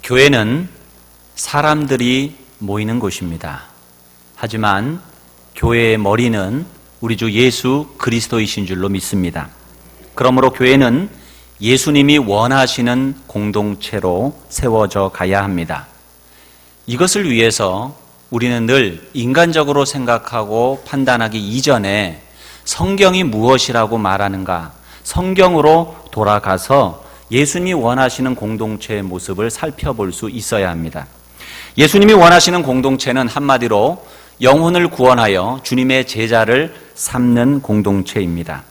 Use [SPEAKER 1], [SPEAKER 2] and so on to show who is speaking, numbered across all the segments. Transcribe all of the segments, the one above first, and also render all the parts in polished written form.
[SPEAKER 1] 교회는 사람들이 모이는 곳입니다. 하지만 교회의 머리는 우리 주 예수 그리스도이신 줄로 믿습니다. 그러므로 교회는 예수님이 원하시는 공동체로 세워져 가야 합니다. 이것을 위해서 우리는 늘 인간적으로 생각하고 판단하기 이전에 성경이 무엇이라고 말하는가, 성경으로 돌아가서 예수님이 원하시는 공동체의 모습을 살펴볼 수 있어야 합니다. 예수님이 원하시는 공동체는 한마디로 영혼을 구원하여 주님의 제자를 삼는 공동체입니다.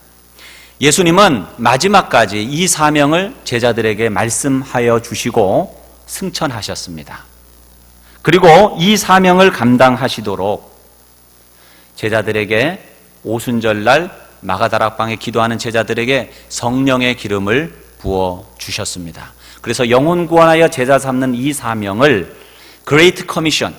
[SPEAKER 1] 예수님은 마지막까지 이 사명을 제자들에게 말씀하여 주시고 승천하셨습니다. 그리고 이 사명을 감당하시도록 제자들에게 오순절날 마가다락방에 기도하는 제자들에게 성령의 기름을 부어 주셨습니다. 그래서 영혼 구원하여 제자 삼는 이 사명을 그레이트 커미션,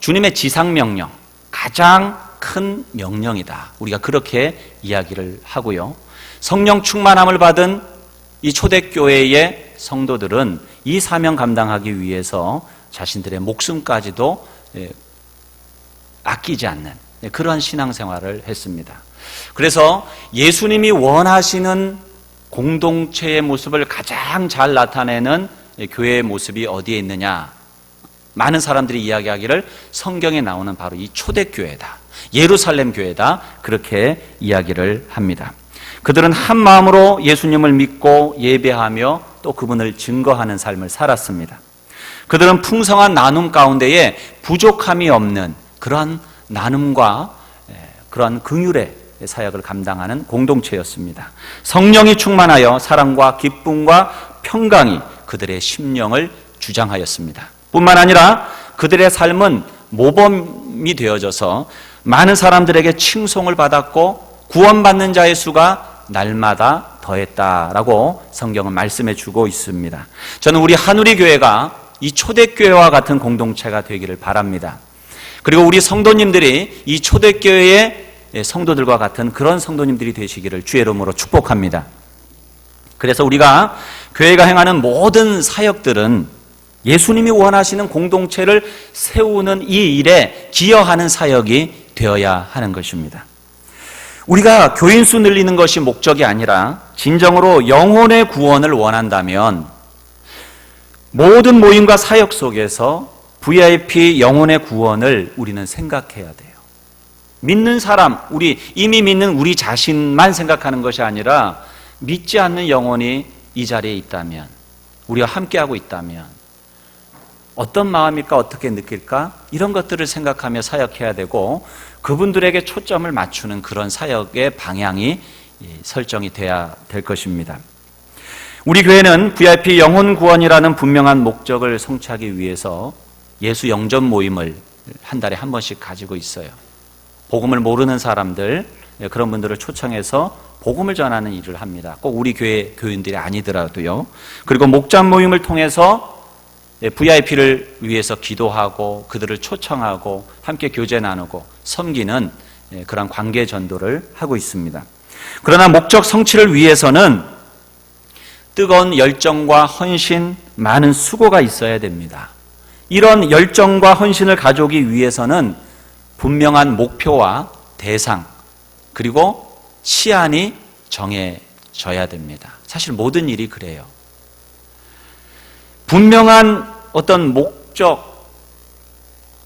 [SPEAKER 1] 주님의 지상명령, 가장 큰 명령이다. 우리가 그렇게 이야기를 하고요. 성령 충만함을 받은 이 초대교회의 성도들은 이 사명 감당하기 위해서 자신들의 목숨까지도 아끼지 않는 그러한 신앙생활을 했습니다. 그래서 예수님이 원하시는 공동체의 모습을 가장 잘 나타내는 교회의 모습이 어디에 있느냐? 많은 사람들이 이야기하기를 성경에 나오는 바로 이 초대교회다, 예루살렘 교회다, 그렇게 이야기를 합니다. 그들은 한 마음으로 예수님을 믿고 예배하며 또 그분을 증거하는 삶을 살았습니다. 그들은 풍성한 나눔 가운데에 부족함이 없는 그러한 나눔과 그러한 긍휼의 사역을 감당하는 공동체였습니다. 성령이 충만하여 사랑과 기쁨과 평강이 그들의 심령을 주장하였습니다. 뿐만 아니라 그들의 삶은 모범이 되어져서 많은 사람들에게 칭송을 받았고 구원받는 자의 수가 날마다 더했다라고 성경은 말씀해 주고 있습니다. 저는 우리 한우리 교회가 이 초대교회와 같은 공동체가 되기를 바랍니다. 그리고 우리 성도님들이 이 초대교회의 성도들과 같은 그런 성도님들이 되시기를 주의 이름으로 축복합니다. 그래서 우리가 교회가 행하는 모든 사역들은 예수님이 원하시는 공동체를 세우는 이 일에 기여하는 사역이 되어야 하는 것입니다. 우리가 교인 수 늘리는 것이 목적이 아니라 진정으로 영혼의 구원을 원한다면 모든 모임과 사역 속에서 VIP 영혼의 구원을 우리는 생각해야 돼요. 믿는 사람, 이미 믿는 우리 자신만 생각하는 것이 아니라 믿지 않는 영혼이 이 자리에 있다면, 우리가 함께하고 있다면 어떤 마음일까, 어떻게 느낄까, 이런 것들을 생각하며 사역해야 되고 그분들에게 초점을 맞추는 그런 사역의 방향이 설정이 돼야 될 것입니다. 우리 교회는 VIP 영혼 구원이라는 분명한 목적을 성취하기 위해서 예수 영접 모임을 한 달에 한 번씩 가지고 있어요. 복음을 모르는 사람들, 그런 분들을 초청해서 복음을 전하는 일을 합니다. 꼭 우리 교회 교인들이 아니더라도요. 그리고 목장 모임을 통해서 VIP를 위해서 기도하고 그들을 초청하고 함께 교제 나누고 섬기는 그런 관계 전도를 하고 있습니다. 그러나 목적 성취를 위해서는 뜨거운 열정과 헌신, 많은 수고가 있어야 됩니다. 이런 열정과 헌신을 가져오기 위해서는 분명한 목표와 대상, 그리고 시한이 정해져야 됩니다. 사실 모든 일이 그래요. 분명한 어떤 목적,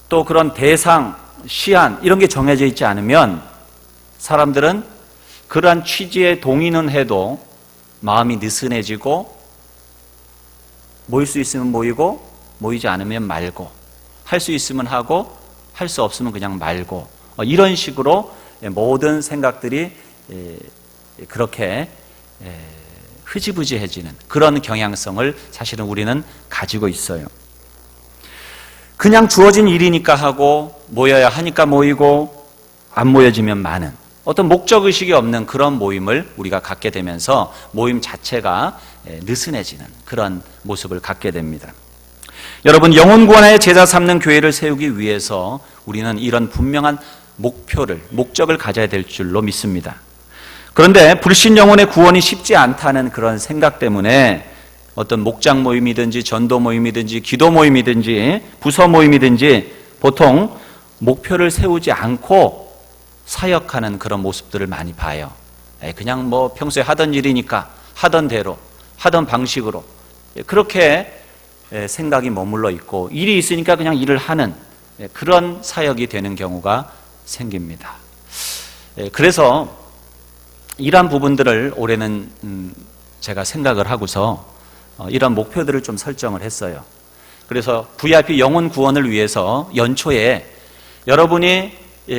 [SPEAKER 1] 또 그런 대상, 시한, 이런 게 정해져 있지 않으면 사람들은 그러한 취지에 동의는 해도 마음이 느슨해지고, 모일 수 있으면 모이고 모이지 않으면 말고, 할 수 있으면 하고 할 수 없으면 그냥 말고, 이런 식으로 모든 생각들이 그렇게 흐지부지해지는 그런 경향성을 사실은 우리는 가지고 있어요. 그냥 주어진 일이니까 하고 모여야 하니까 모이고 안 모여지면 마는 어떤 목적의식이 없는 그런 모임을 우리가 갖게 되면서 모임 자체가 느슨해지는 그런 모습을 갖게 됩니다. 여러분, 영혼 구원하여 제자 삼는 교회를 세우기 위해서 우리는 이런 분명한 목적을 가져야 될 줄로 믿습니다. 그런데 불신 영혼의 구원이 쉽지 않다는 그런 생각 때문에 어떤 목장 모임이든지 전도 모임이든지 기도 모임이든지 부서 모임이든지 보통 목표를 세우지 않고 사역하는 그런 모습들을 많이 봐요. 그냥 뭐 평소에 하던 일이니까 하던 대로 하던 방식으로 그렇게 생각이 머물러 있고 일이 있으니까 그냥 일을 하는 그런 사역이 되는 경우가 생깁니다. 그래서 이러한 부분들을 올해는 제가 생각을 하고서 이런 목표들을 좀 설정을 했어요. 그래서 VIP 영혼 구원을 위해서 연초에 여러분이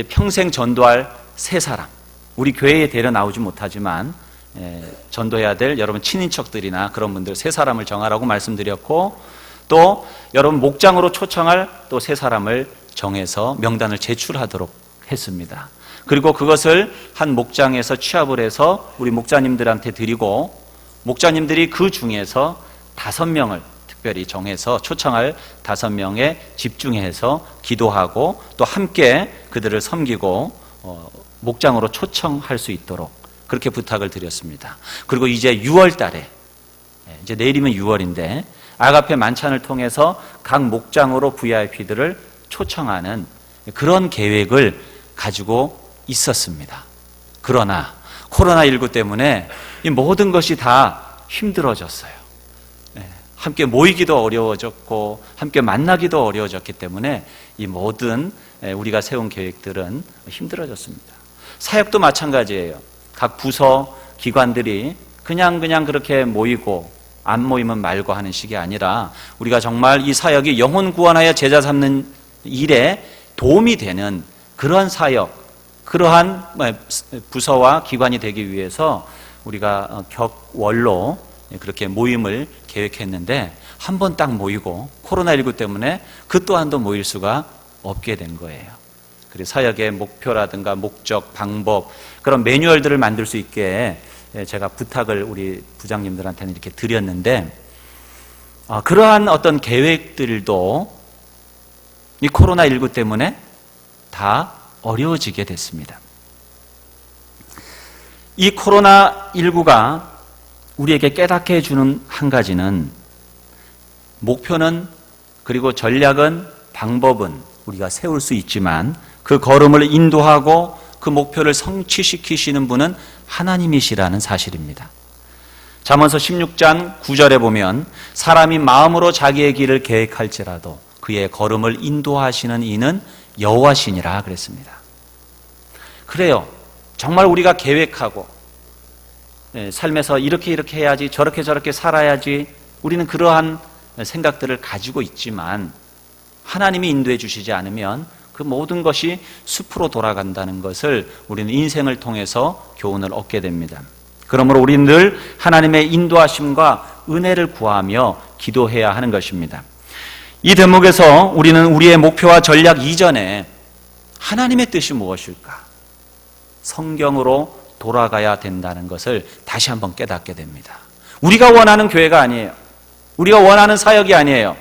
[SPEAKER 1] 평생 전도할 세 사람, 우리 교회에 데려 나오지 못하지만 전도해야 될 여러분 친인척들이나 그런 분들 세 사람을 정하라고 말씀드렸고, 또 여러분 목장으로 초청할 또 세 사람을 정해서 명단을 제출하도록 했습니다. 그리고 그것을 한 목장에서 취합을 해서 우리 목자님들한테 드리고, 목자님들이 그 중에서 5명을 특별히 정해서 초청할 5명에 집중해서 기도하고 또 함께 그들을 섬기고 목장으로 초청할 수 있도록 그렇게 부탁을 드렸습니다. 그리고 이제 6월 달에, 이제 내일이면 6월인데 아가페 만찬을 통해서 각 목장으로 VIP들을 초청하는 그런 계획을 가지고 있었습니다. 그러나 코로나19 때문에 이 모든 것이 다 힘들어졌어요. 함께 모이기도 어려워졌고 함께 만나기도 어려워졌기 때문에 이 모든 우리가 세운 계획들은 힘들어졌습니다. 사역도 마찬가지예요. 각 부서 기관들이 그냥 그렇게 모이고 안 모이면 말고 하는 식이 아니라 우리가 정말 이 사역이 영혼 구원하여 제자 삼는 일에 도움이 되는 그러한 사역, 그러한 부서와 기관이 되기 위해서 우리가 격월로 그렇게 모임을 계획했는데 한 번 딱 모이고 코로나19 때문에 그 또한도 모일 수가 없게 된 거예요. 그래서 사역의 목표라든가 목적, 방법, 그런 매뉴얼들을 만들 수 있게 제가 부탁을 우리 부장님들한테는 이렇게 드렸는데, 그러한 어떤 계획들도 이 코로나19 때문에 다 어려워지게 됐습니다. 이 코로나19가 우리에게 깨닫게 해주는 한 가지는, 목표는 그리고 전략은 방법은 우리가 세울 수 있지만 그 걸음을 인도하고 그 목표를 성취시키시는 분은 하나님이시라는 사실입니다. 잠언서 16장 9절에 보면 사람이 마음으로 자기의 길을 계획할지라도 그의 걸음을 인도하시는 이는 여호와시니라 그랬습니다. 그래요. 정말 우리가 계획하고 삶에서 이렇게 해야지, 저렇게 살아야지, 우리는 그러한 생각들을 가지고 있지만 하나님이 인도해 주시지 않으면 그 모든 것이 숲으로 돌아간다는 것을 우리는 인생을 통해서 교훈을 얻게 됩니다. 그러므로 우리는 늘 하나님의 인도하심과 은혜를 구하며 기도해야 하는 것입니다. 이 대목에서 우리는 우리의 목표와 전략 이전에 하나님의 뜻이 무엇일까? 성경으로 돌아가야 된다는 것을 다시 한번 깨닫게 됩니다. 우리가 원하는 교회가 아니에요. 우리가 원하는 사역이 아니에요.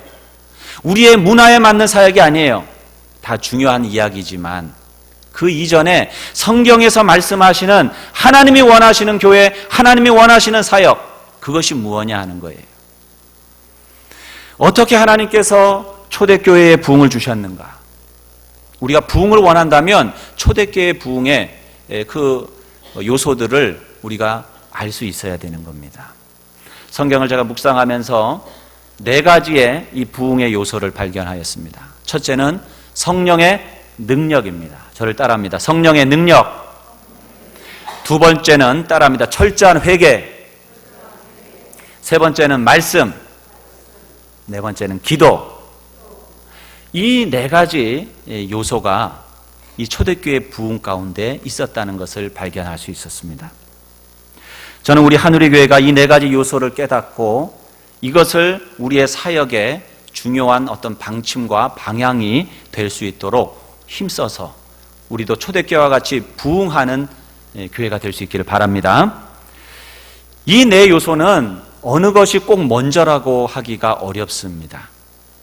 [SPEAKER 1] 우리의 문화에 맞는 사역이 아니에요. 다 중요한 이야기지만 그 이전에 성경에서 말씀하시는 하나님이 원하시는 교회, 하나님이 원하시는 사역, 그것이 무엇이냐 하는 거예요. 어떻게 하나님께서 초대교회에 부흥을 주셨는가? 우리가 부흥을 원한다면 초대교회 부흥의 그 요소들을 우리가 알 수 있어야 되는 겁니다. 성경을 제가 묵상하면서 4가지의 이 부흥의 요소를 발견하였습니다. 첫째는 성령의 능력입니다. 저를 따라합니다. 성령의 능력. 두 번째는 따라합니다. 철저한 회개. 세 번째는 말씀. 네 번째는 기도. 이 4가지 요소가 이 초대교회 부흥 가운데 있었다는 것을 발견할 수 있었습니다. 저는 우리 한우리교회가 이 4가지 요소를 깨닫고 이것을 우리의 사역의 중요한 어떤 방침과 방향이 될 수 있도록 힘써서 우리도 초대교회와 같이 부흥하는 교회가 될 수 있기를 바랍니다. 이 4 요소는 어느 것이 꼭 먼저라고 하기가 어렵습니다.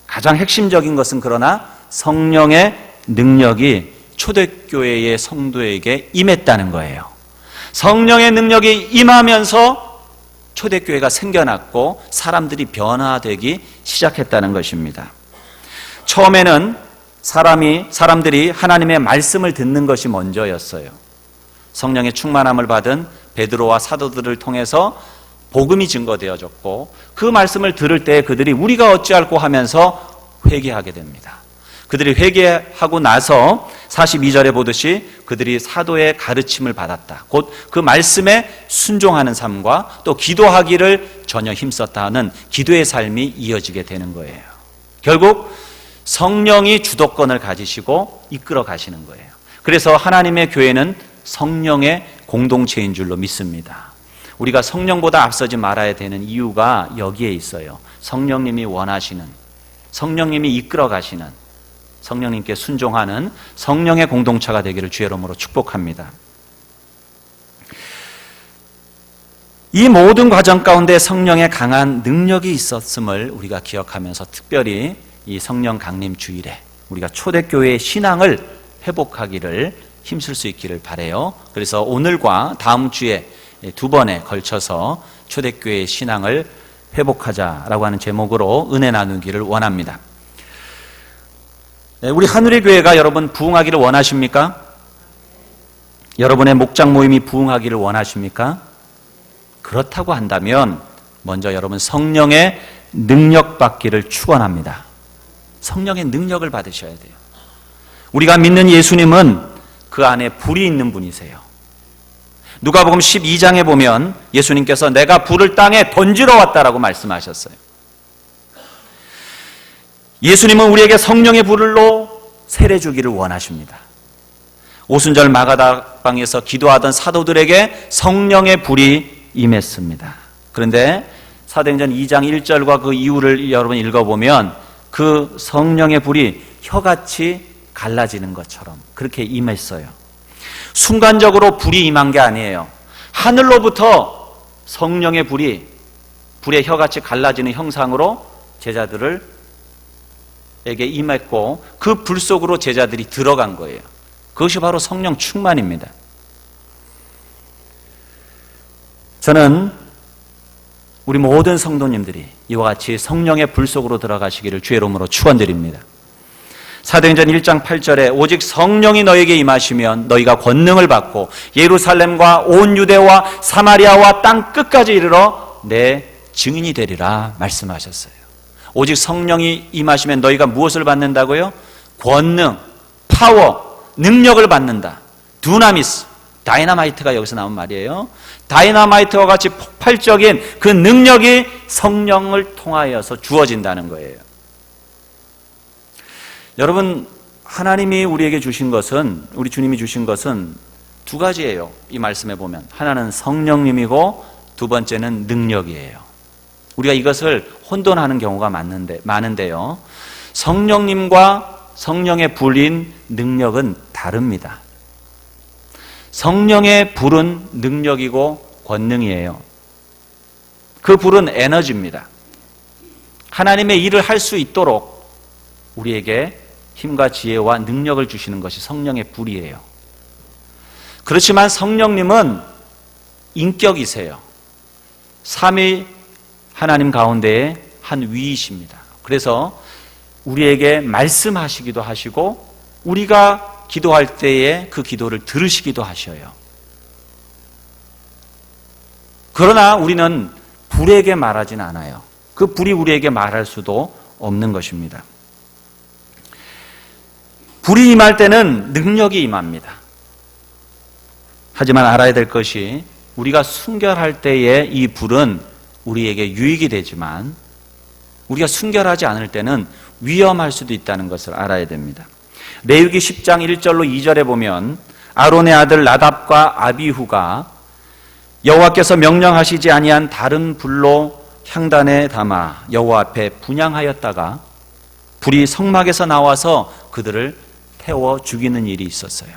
[SPEAKER 1] 가장 핵심적인 것은 그러나 성령의 능력이 초대교회의 성도에게 임했다는 거예요. 성령의 능력이 임하면서 초대교회가 생겨났고 사람들이 변화되기 시작했다는 것입니다. 처음에는 사람들이 하나님의 말씀을 듣는 것이 먼저였어요. 성령의 충만함을 받은 베드로와 사도들을 통해서 복음이 증거되어졌고 그 말씀을 들을 때 그들이 우리가 어찌할꼬 하면서 회개하게 됩니다. 그들이 회개하고 나서 42절에 보듯이 그들이 사도의 가르침을 받았다. 곧 그 말씀에 순종하는 삶과 또 기도하기를 전혀 힘썼다 하는 기도의 삶이 이어지게 되는 거예요. 결국 성령이 주도권을 가지시고 이끌어 가시는 거예요. 그래서 하나님의 교회는 성령의 공동체인 줄로 믿습니다. 우리가 성령보다 앞서지 말아야 되는 이유가 여기에 있어요. 성령님이 원하시는, 성령님이 이끌어 가시는, 성령님께 순종하는 성령의 공동체가 되기를 주의 이름으로 축복합니다. 이 모든 과정 가운데 성령의 강한 능력이 있었음을 우리가 기억하면서 특별히 이 성령 강림 주일에 우리가 초대교회의 신앙을 회복하기를 힘쓸 수 있기를 바라요. 그래서 오늘과 다음 주에 두 번에 걸쳐서 초대교회의 신앙을 회복하자라고 하는 제목으로 은혜 나누기를 원합니다. 우리 하늘의 교회가 여러분 부흥하기를 원하십니까? 여러분의 목장 모임이 부흥하기를 원하십니까? 그렇다고 한다면 먼저 여러분 성령의 능력 받기를 축원합니다. 성령의 능력을 받으셔야 돼요. 우리가 믿는 예수님은 그 안에 불이 있는 분이세요. 누가복음 12장에 보면 예수님께서 내가 불을 땅에 던지러 왔다라고 말씀하셨어요. 예수님은 우리에게 성령의 불로 세례 주기를 원하십니다. 오순절 마가다방에서 기도하던 사도들에게 성령의 불이 임했습니다. 그런데 사도행전 2장 1절과 그 이후를 여러분 읽어보면 그 성령의 불이 혀같이 갈라지는 것처럼 그렇게 임했어요. 순간적으로 불이 임한 게 아니에요. 하늘로부터 성령의 불의 혀같이 갈라지는 형상으로 제자들에게 임했고 그 불 속으로 제자들이 들어간 거예요. 그것이 바로 성령 충만입니다. 저는 우리 모든 성도님들이 이와 같이 성령의 불 속으로 들어가시기를 주의 이름으로 축원드립니다. 사도행전 1장 8절에 오직 성령이 너에게 임하시면 너희가 권능을 받고 예루살렘과 온 유대와 사마리아와 땅 끝까지 이르러 내 증인이 되리라 말씀하셨어요. 오직 성령이 임하시면 너희가 무엇을 받는다고요? 권능, 파워, 능력을 받는다. 두나미스, 다이너마이트가 여기서 나온 말이에요. 다이너마이트와 같이 폭발적인 그 능력이 성령을 통하여서 주어진다는 거예요. 여러분, 하나님이 우리에게 주신 것은, 우리 주님이 주신 것은 두 가지예요. 이 말씀에 보면 하나는 성령님이고 두 번째는 능력이에요. 우리가 이것을 혼돈하는 경우가 많은데요. 성령님과 성령의 불인 능력은 다릅니다. 성령의 불은 능력이고 권능이에요. 그 불은 에너지입니다. 하나님의 일을 할 수 있도록 우리에게 힘과 지혜와 능력을 주시는 것이 성령의 불이에요. 그렇지만 성령님은 인격이세요. 삼위 하나님 가운데의 한 위이십니다. 그래서 우리에게 말씀하시기도 하시고 우리가 기도할 때에 그 기도를 들으시기도 하셔요. 그러나 우리는 불에게 말하진 않아요. 그 불이 우리에게 말할 수도 없는 것입니다. 불이 임할 때는 능력이 임합니다. 하지만 알아야 될 것이 우리가 순결할 때에 이 불은 우리에게 유익이 되지만 우리가 순결하지 않을 때는 위험할 수도 있다는 것을 알아야 됩니다. 레위기 10장 1절로 2절에 보면 아론의 아들 나답과 아비후가 여호와께서 명령하시지 아니한 다른 불로 향단에 담아 여호와 앞에 분향하였다가 불이 성막에서 나와서 그들을 태워 죽이는 일이 있었어요.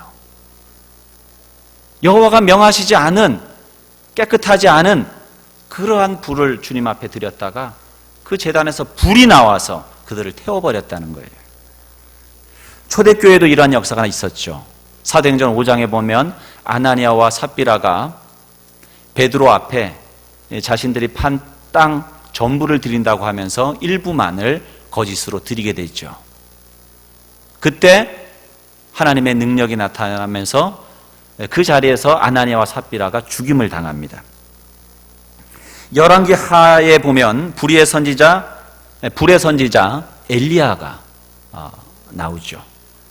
[SPEAKER 1] 여호와가 명하시지 않은 깨끗하지 않은 그러한 불을 주님 앞에 드렸다가 그 제단에서 불이 나와서 그들을 태워버렸다는 거예요. 초대교회도 이러한 역사가 있었죠. 사도행전 5장에 보면 아나니아와 삽비라가 베드로 앞에 자신들이 판 땅 전부를 드린다고 하면서 일부만을 거짓으로 드리게 되죠. 그때 하나님의 능력이 나타나면서 그 자리에서 아나니아와 삽비라가 죽임을 당합니다. 열왕기 하에 보면 불의 선지자 엘리야가 나오죠.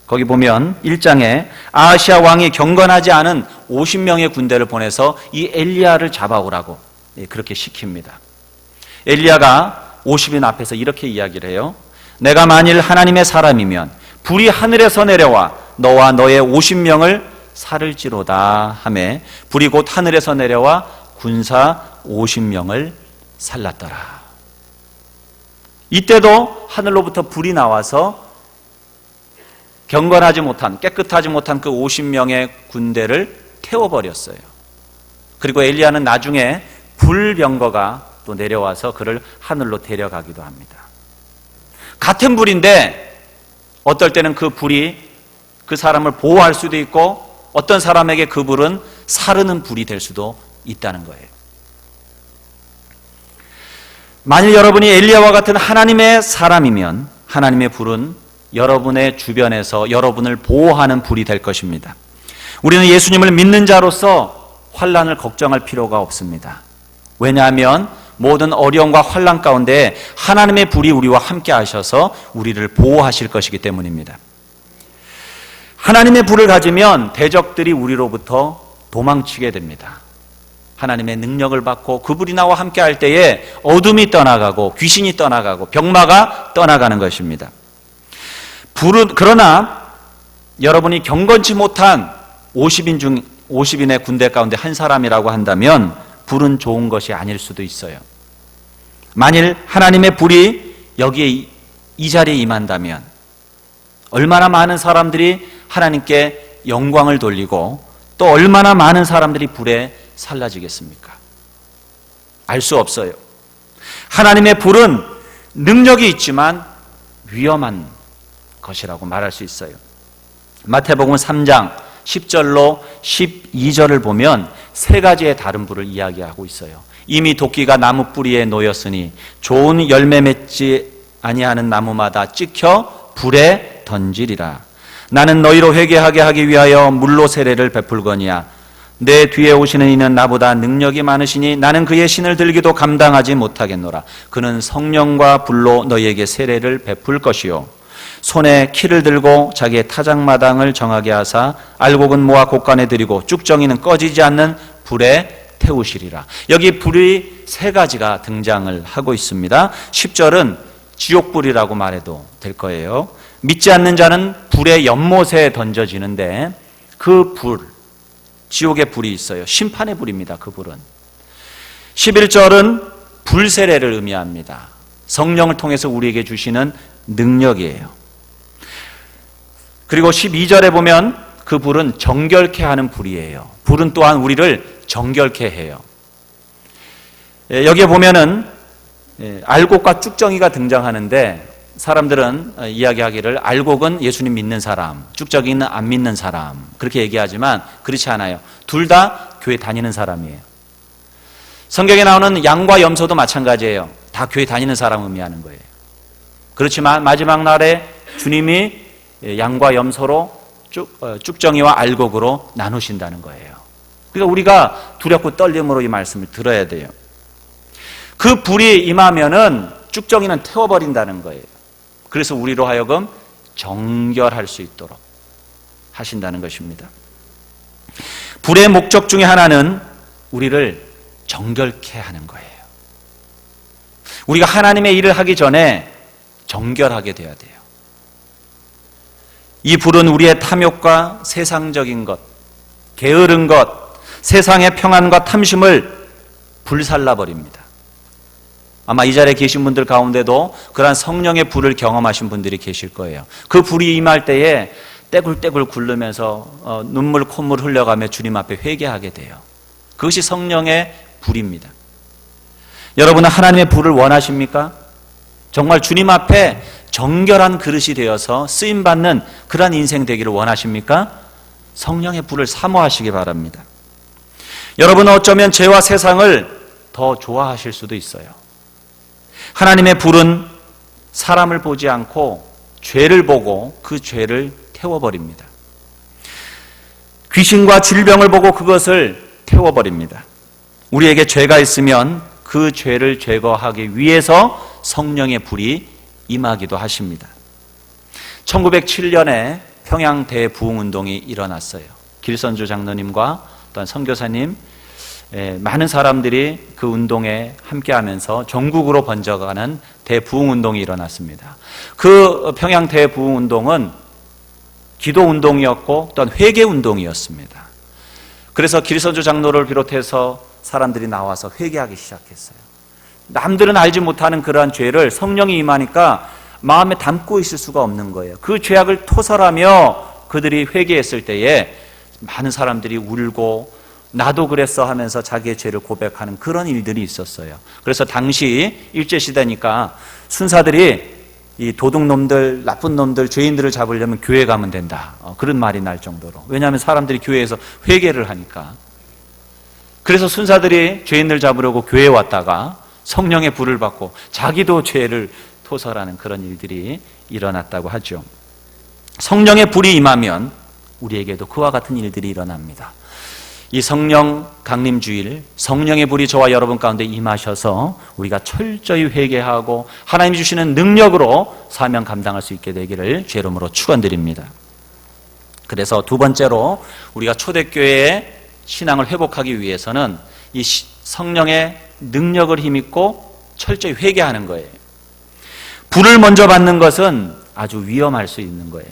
[SPEAKER 1] 거기 보면 1장에 아하시아 왕이 경건하지 않은 50명의 군대를 보내서 이 엘리야를 잡아오라고 그렇게 시킵니다. 엘리야가 50인 앞에서 이렇게 이야기를 해요. 내가 만일 하나님의 사람이면 불이 하늘에서 내려와 너와 너의 50명을 살을지로다 하매 불이 곧 하늘에서 내려와 군사 50명을 살랐더라. 이때도 하늘로부터 불이 나와서 경건하지 못한, 깨끗하지 못한 그 50명의 군대를 태워버렸어요. 그리고 엘리야는 나중에 불병거가 또 내려와서 그를 하늘로 데려가기도 합니다. 같은 불인데 어떨 때는 그 불이 그 사람을 보호할 수도 있고 어떤 사람에게 그 불은 사르는 불이 될 수도 있다는 거예요. 만일 여러분이 엘리야와 같은 하나님의 사람이면 하나님의 불은 여러분의 주변에서 여러분을 보호하는 불이 될 것입니다. 우리는 예수님을 믿는 자로서 환난을 걱정할 필요가 없습니다. 왜냐하면 모든 어려움과 환난 가운데 하나님의 불이 우리와 함께 하셔서 우리를 보호하실 것이기 때문입니다. 하나님의 불을 가지면 대적들이 우리로부터 도망치게 됩니다. 하나님의 능력을 받고 그 불이 나와 함께 할 때에 어둠이 떠나가고 귀신이 떠나가고 병마가 떠나가는 것입니다. 그러나 여러분이 경건치 못한 50인의 군대 가운데 한 사람이라고 한다면 불은 좋은 것이 아닐 수도 있어요. 만일 하나님의 불이 여기에 이 자리에 임한다면 얼마나 많은 사람들이 하나님께 영광을 돌리고 또 얼마나 많은 사람들이 불에 살라지겠습니까? 알 수 없어요. 하나님의 불은 능력이 있지만 위험한 것이라고 말할 수 있어요. 마태복음 3장 10절로 12절을 보면 세 가지의 다른 불을 이야기하고 있어요. 이미 도끼가 나무 뿌리에 놓였으니 좋은 열매 맺지 아니하는 나무마다 찍혀 불에 던지리라. 나는 너희로 회개하게 하기 위하여 물로 세례를 베풀거니와 내 뒤에 오시는 이는 나보다 능력이 많으시니 나는 그의 신을 들기도 감당하지 못하겠노라. 그는 성령과 불로 너희에게 세례를 베풀 것이요 손에 키를 들고 자기의 타작마당을 정하게 하사 알곡은 모아 곡간에 들이고 쭉정이는 꺼지지 않는 불에 태우시리라. 여기 불이 세 가지가 등장을 하고 있습니다. 10절은 지옥불이라고 말해도 될 거예요. 믿지 않는 자는 불의 연못에 던져지는데 그 불, 지옥의 불이 있어요. 심판의 불입니다. 그 불은. 11절은 불세례를 의미합니다. 성령을 통해서 우리에게 주시는 능력이에요. 그리고 12절에 보면 그 불은 정결케 하는 불이에요. 불은 또한 우리를 정결케 해요. 여기에 보면은 알곡과 쭉정이가 등장하는데 사람들은 이야기하기를 알곡은 예수님 믿는 사람, 쭉정이는 안 믿는 사람 그렇게 얘기하지만 그렇지 않아요. 둘 다 교회 다니는 사람이에요. 성경에 나오는 양과 염소도 마찬가지예요. 다 교회 다니는 사람 의미하는 거예요. 그렇지만 마지막 날에 주님이 양과 염소로 쭉정이와 알곡으로 나누신다는 거예요. 그러니까 우리가 두렵고 떨림으로 이 말씀을 들어야 돼요. 그 불이 임하면은 쭉정이는 태워버린다는 거예요. 그래서 우리로 하여금 정결할 수 있도록 하신다는 것입니다. 불의 목적 중에 하나는 우리를 정결케 하는 거예요. 우리가 하나님의 일을 하기 전에 정결하게 돼야 돼요. 이 불은 우리의 탐욕과 세상적인 것, 게으른 것, 세상의 평안과 탐심을 불살라버립니다. 아마 이 자리에 계신 분들 가운데도 그러한 성령의 불을 경험하신 분들이 계실 거예요. 그 불이 임할 때에 떼굴떼굴 굴르면서 눈물 콧물 흘려가며 주님 앞에 회개하게 돼요. 그것이 성령의 불입니다. 여러분은 하나님의 불을 원하십니까? 정말 주님 앞에 정결한 그릇이 되어서 쓰임받는 그러한 인생 되기를 원하십니까? 성령의 불을 사모하시기 바랍니다. 여러분은 어쩌면 죄와 세상을 더 좋아하실 수도 있어요. 하나님의 불은 사람을 보지 않고 죄를 보고 그 죄를 태워버립니다. 귀신과 질병을 보고 그것을 태워버립니다. 우리에게 죄가 있으면 그 죄를 제거하기 위해서 성령의 불이 임하기도 하십니다. 1907년에 평양 대부흥운동이 일어났어요. 길선주 장로님과 또한 선교사님, 많은 사람들이 그 운동에 함께하면서 전국으로 번져가는 대부흥운동이 일어났습니다. 그 평양 대부흥운동은 기도운동이었고 또한 회개운동이었습니다. 그래서 길선주 장로를 비롯해서 사람들이 나와서 회개하기 시작했어요. 남들은 알지 못하는 그러한 죄를 성령이 임하니까 마음에 담고 있을 수가 없는 거예요. 그 죄악을 토설하며 그들이 회개했을 때에 많은 사람들이 울고 나도 그랬어 하면서 자기의 죄를 고백하는 그런 일들이 있었어요. 그래서 당시 일제시대니까 순사들이 이 도둑놈들, 나쁜 놈들, 죄인들을 잡으려면 교회 가면 된다. 그런 말이 날 정도로. 왜냐하면 사람들이 교회에서 회개를 하니까. 그래서 순사들이 죄인들 잡으려고 교회에 왔다가 성령의 불을 받고 자기도 죄를 토설하는 그런 일들이 일어났다고 하죠. 성령의 불이 임하면 우리에게도 그와 같은 일들이 일어납니다. 이 성령 강림주일, 성령의 불이 저와 여러분 가운데 임하셔서 우리가 철저히 회개하고 하나님이 주시는 능력으로 사명 감당할 수 있게 되기를 주의 이름으로 축원드립니다. 그래서 두 번째로 우리가 초대교회의 신앙을 회복하기 위해서는 이 성령의 능력을 힘입고 철저히 회개하는 거예요. 불을 먼저 받는 것은 아주 위험할 수 있는 거예요.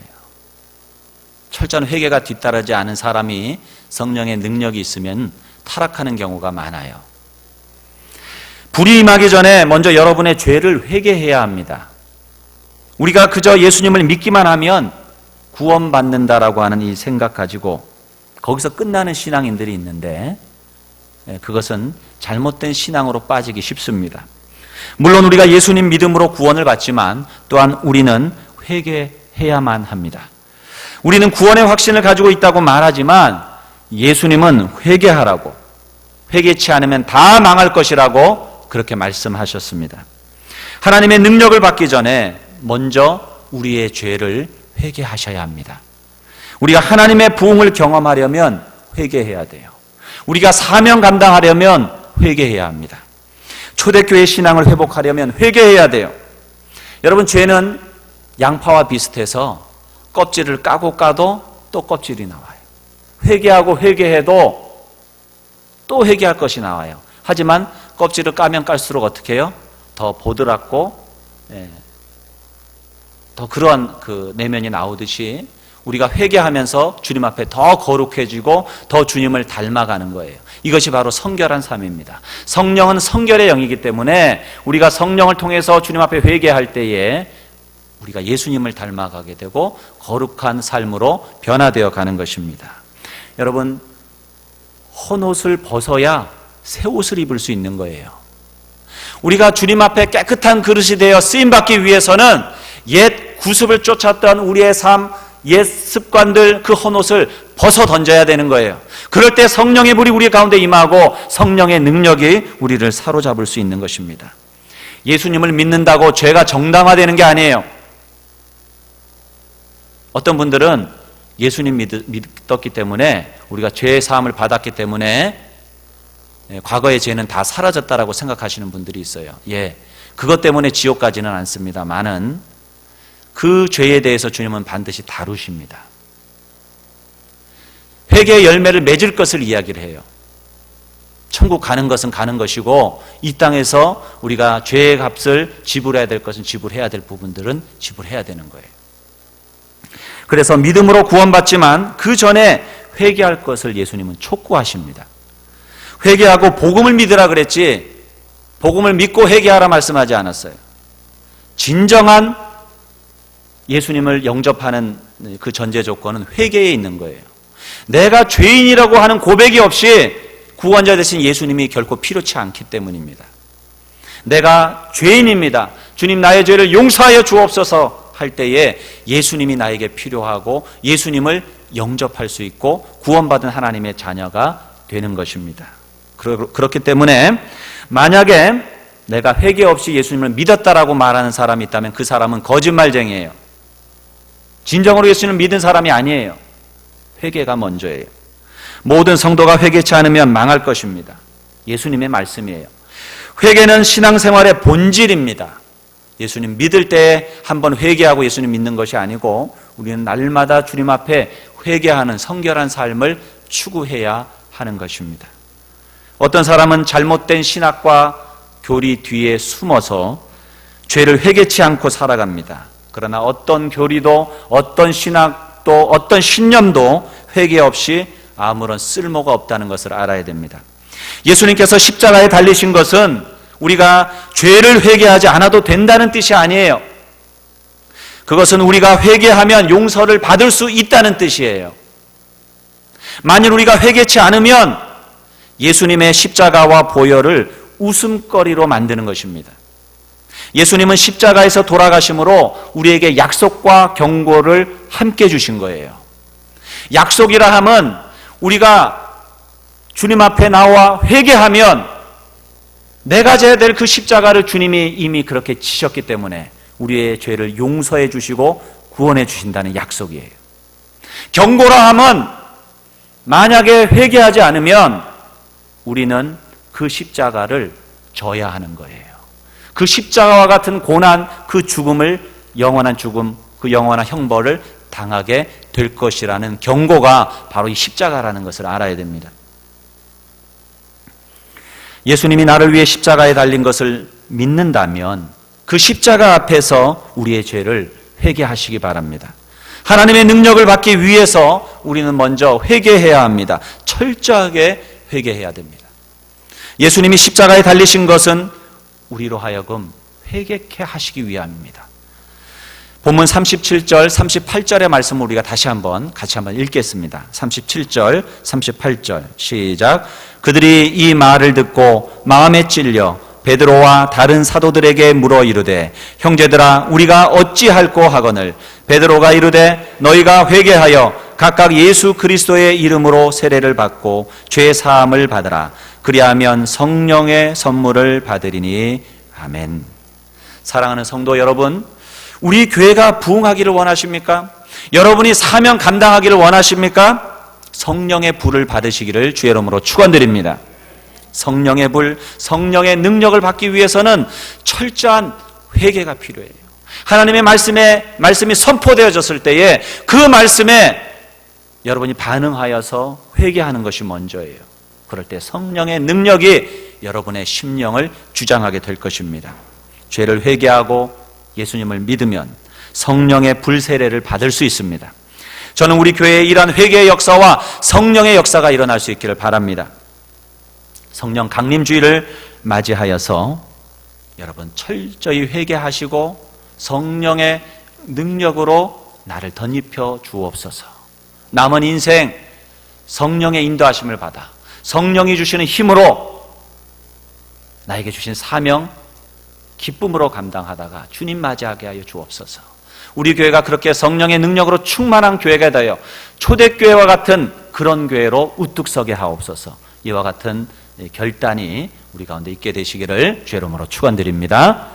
[SPEAKER 1] 철저한 회개가 뒤따르지 않은 사람이 성령의 능력이 있으면 타락하는 경우가 많아요. 불이 임하기 전에 먼저 여러분의 죄를 회개해야 합니다. 우리가 그저 예수님을 믿기만 하면 구원받는다라고 하는 이 생각 가지고 거기서 끝나는 신앙인들이 있는데 그것은 잘못된 신앙으로 빠지기 쉽습니다. 물론 우리가 예수님 믿음으로 구원을 받지만 또한 우리는 회개해야만 합니다. 우리는 구원의 확신을 가지고 있다고 말하지만 예수님은 회개하라고, 회개치 않으면 다 망할 것이라고 그렇게 말씀하셨습니다. 하나님의 능력을 받기 전에 먼저 우리의 죄를 회개하셔야 합니다. 우리가 하나님의 부흥을 경험하려면 회개해야 돼요. 우리가 사명 감당하려면 회개해야 합니다. 초대교회 신앙을 회복하려면 회개해야 돼요. 여러분, 죄는 양파와 비슷해서 껍질을 까고 까도 또 껍질이 나와요. 회개하고 회개해도 또 회개할 것이 나와요. 하지만 껍질을 까면 깔수록 어떻게 해요? 더 보드랍고 더 그러한 그 내면이 나오듯이 우리가 회개하면서 주님 앞에 더 거룩해지고 더 주님을 닮아가는 거예요. 이것이 바로 성결한 삶입니다. 성령은 성결의 영이기 때문에 우리가 성령을 통해서 주님 앞에 회개할 때에 우리가 예수님을 닮아가게 되고 거룩한 삶으로 변화되어 가는 것입니다. 여러분, 헌옷을 벗어야 새 옷을 입을 수 있는 거예요. 우리가 주님 앞에 깨끗한 그릇이 되어 쓰임받기 위해서는 옛 구습을 쫓았던 우리의 삶, 옛 습관들, 그 헌옷을 벗어 던져야 되는 거예요. 그럴 때 성령의 불이 우리 가운데 임하고 성령의 능력이 우리를 사로잡을 수 있는 것입니다. 예수님을 믿는다고 죄가 정당화되는 게 아니에요. 어떤 분들은 예수님 믿었기 때문에, 우리가 죄의 사함을 받았기 때문에 과거의 죄는 다 사라졌다라고 생각하시는 분들이 있어요. 그것 때문에 지옥 가지는 않습니다만은 그 죄에 대해서 주님은 반드시 다루십니다. 회개의 열매를 맺을 것을 이야기를 해요. 천국 가는 것은 가는 것이고 이 땅에서 우리가 죄의 값을 지불해야 될 것은 지불해야 될 부분들은 지불해야 되는 거예요. 그래서 믿음으로 구원받지만 그 전에 회개할 것을 예수님은 촉구하십니다. 회개하고 복음을 믿으라 그랬지 복음을 믿고 회개하라 말씀하지 않았어요. 진정한 예수님을 영접하는 그 전제 조건은 회개에 있는 거예요. 내가 죄인이라고 하는 고백이 없이 구원자 되신 예수님이 결코 필요치 않기 때문입니다. 내가 죄인입니다. 주님, 나의 죄를 용서하여 주옵소서 할 때에 예수님이 나에게 필요하고 예수님을 영접할 수 있고 구원받은 하나님의 자녀가 되는 것입니다. 그렇기 때문에 만약에 내가 회개 없이 예수님을 믿었다라고 말하는 사람이 있다면 그 사람은 거짓말쟁이에요. 진정으로 예수님을 믿은 사람이 아니에요. 회개가 먼저예요. 모든 성도가 회개치 않으면 망할 것입니다. 예수님의 말씀이에요. 회개는 신앙생활의 본질입니다. 예수님 믿을 때 한번 회개하고 예수님 믿는 것이 아니고 우리는 날마다 주님 앞에 회개하는 성결한 삶을 추구해야 하는 것입니다. 어떤 사람은 잘못된 신학과 교리 뒤에 숨어서 죄를 회개치 않고 살아갑니다. 그러나 어떤 교리도 어떤 신학도 어떤 신념도 회개 없이 아무런 쓸모가 없다는 것을 알아야 됩니다. 예수님께서 십자가에 달리신 것은 우리가 죄를 회개하지 않아도 된다는 뜻이 아니에요. 그것은 우리가 회개하면 용서를 받을 수 있다는 뜻이에요. 만일 우리가 회개치 않으면 예수님의 십자가와 보혈을 웃음거리로 만드는 것입니다. 예수님은 십자가에서 돌아가심으로 우리에게 약속과 경고를 함께 주신 거예요. 약속이라 함은 우리가 주님 앞에 나와 회개하면 내가 져야 될 그 십자가를 주님이 이미 그렇게 지셨기 때문에 우리의 죄를 용서해 주시고 구원해 주신다는 약속이에요. 경고라 함은 만약에 회개하지 않으면 우리는 그 십자가를 져야 하는 거예요. 그 십자가와 같은 고난, 그 죽음을, 영원한 죽음, 그 영원한 형벌을 당하게 될 것이라는 경고가 바로 이 십자가라는 것을 알아야 됩니다. 예수님이 나를 위해 십자가에 달린 것을 믿는다면 그 십자가 앞에서 우리의 죄를 회개하시기 바랍니다. 하나님의 능력을 받기 위해서 우리는 먼저 회개해야 합니다. 철저하게 회개해야 됩니다. 예수님이 십자가에 달리신 것은 우리로 하여금 회개케 하시기 위함입니다. 본문 37절, 38절의 말씀을 우리가 같이 한번 읽겠습니다. 37절, 38절 시작. 그들이 이 말을 듣고 마음에 찔려 베드로와 다른 사도들에게 물어 이르되 형제들아 우리가 어찌할꼬 하거늘 베드로가 이르되 너희가 회개하여 각각 예수 그리스도의 이름으로 세례를 받고 죄 사함을 받으라. 그리하면 성령의 선물을 받으리니 아멘. 사랑하는 성도 여러분, 우리 교회가 부흥하기를 원하십니까? 여러분이 사명 감당하기를 원하십니까? 성령의 불을 받으시기를 주의 이름으로 축원드립니다. 성령의 불, 성령의 능력을 받기 위해서는 철저한 회개가 필요해요. 하나님의 말씀이 선포되어졌을 때에 그 말씀에 여러분이 반응하여서 회개하는 것이 먼저예요. 그럴 때 성령의 능력이 여러분의 심령을 주장하게 될 것입니다. 죄를 회개하고 예수님을 믿으면 성령의 불세례를 받을 수 있습니다. 저는 우리 교회에 이러한 회개의 역사와 성령의 역사가 일어날 수 있기를 바랍니다. 성령 강림주의를 맞이하여서 여러분 철저히 회개하시고 성령의 능력으로 나를 덧입혀 주옵소서. 남은 인생 성령의 인도하심을 받아 성령이 주시는 힘으로 나에게 주신 사명 기쁨으로 감당하다가 주님 맞이하게 하여 주옵소서. 우리 교회가 그렇게 성령의 능력으로 충만한 교회가 되어 초대교회와 같은 그런 교회로 우뚝 서게 하옵소서. 이와 같은 결단이 우리 가운데 있게 되시기를 주의 이름으로 축원드립니다.